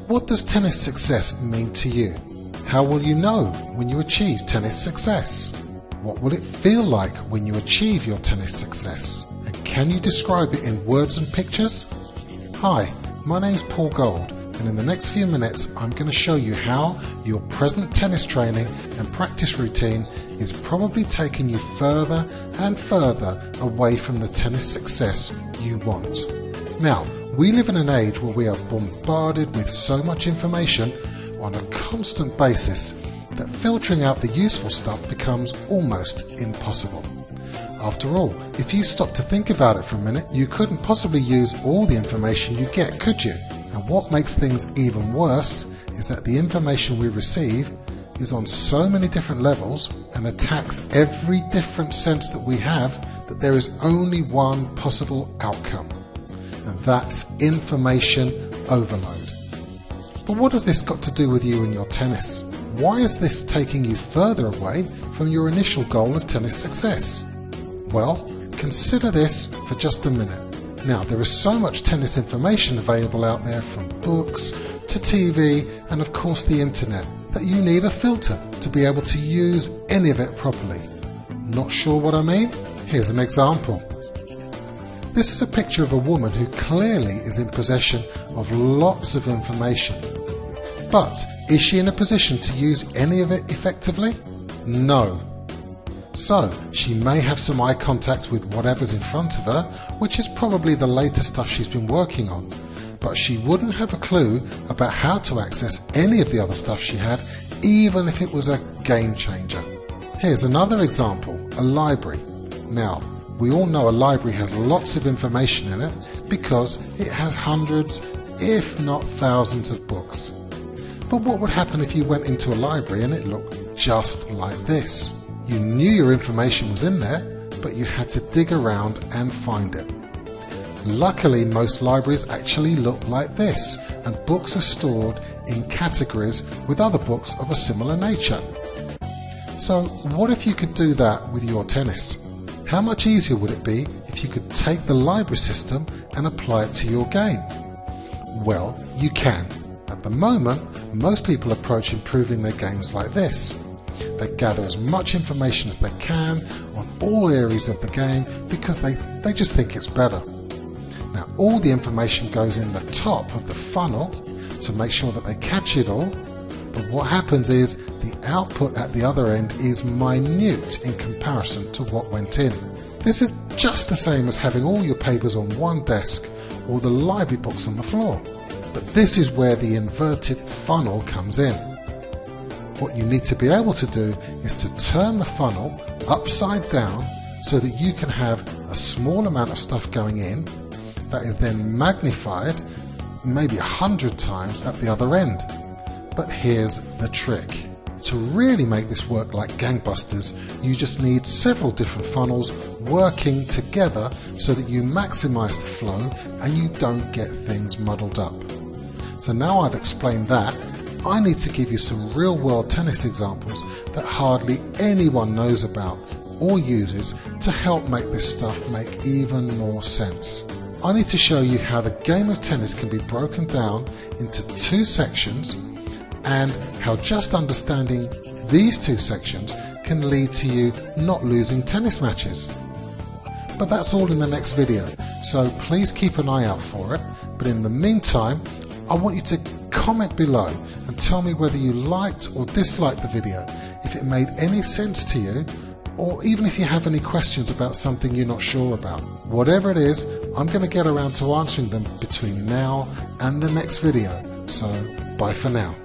what does tennis success mean to you? How will you know when you achieve tennis success? What will it feel like when you achieve your tennis success? And can you describe it in words and pictures? Hi, my name's Paul Gold, and in the next few minutes I'm going to show you how your present tennis training and practice routine is probably taking you further and further away from the tennis success you want. Now, we live in an age where we are bombarded with so much information on a constant basis that filtering out the useful stuff becomes almost impossible. After all, if you stop to think about it for a minute, you couldn't possibly use all the information you get, could you? And what makes things even worse is that the information we receive is on so many different levels and attacks every different sense that we have that there is only one possible outcome, and that's information overload. But what has this got to do with you and your tennis? Why is this taking you further away from your initial goal of tennis success? Well, consider this for just a minute. Now, there is so much tennis information available out there, from books to TV and of course the internet, that you need a filter to be able to use any of it properly. Not sure what I mean? Here's an example. This is a picture of a woman who clearly is in possession of lots of information. But is she in a position to use any of it effectively? No. So she may have some eye contact with whatever's in front of her, which is probably the latest stuff she's been working on, but she wouldn't have a clue about how to access any of the other stuff she had, even if it was a game changer. Here's another example, a library. Now, we all know a library has lots of information in it because it has hundreds, if not thousands of books. But what would happen if you went into a library and it looked just like this? You knew your information was in there, but you had to dig around and find it. Luckily, most libraries actually look like this, and books are stored in categories with other books of a similar nature. So what if you could do that with your tennis? How much easier would it be if you could take the library system and apply it to your game? Well, you can. At the moment, most people approach improving their games like this. They gather as much information as they can on all areas of the game because they just think it's better. Now, all the information goes in the top of the funnel to make sure that they catch it all, but what happens is the output at the other end is minute in comparison to what went in. This is just the same as having all your papers on one desk or the library books on the floor. But this is where the inverted funnel comes in. What you need to be able to do is to turn the funnel upside down so that you can have a small amount of stuff going in that is then magnified maybe 100 times at the other end. But here's the trick. To really make this work like gangbusters, you just need several different funnels working together so that you maximize the flow and you don't get things muddled up. So now I've explained that, I need to give you some real-world tennis examples that hardly anyone knows about or uses to help make this stuff make even more sense. I need to show you how the game of tennis can be broken down into two sections and how just understanding these two sections can lead to you not losing tennis matches. But that's all in the next video, so please keep an eye out for it. But in the meantime, I want you to comment below and tell me whether you liked or disliked the video, if it made any sense to you, or even if you have any questions about something you're not sure about. Whatever it is, I'm going to get around to answering them between now and the next video. So, bye for now.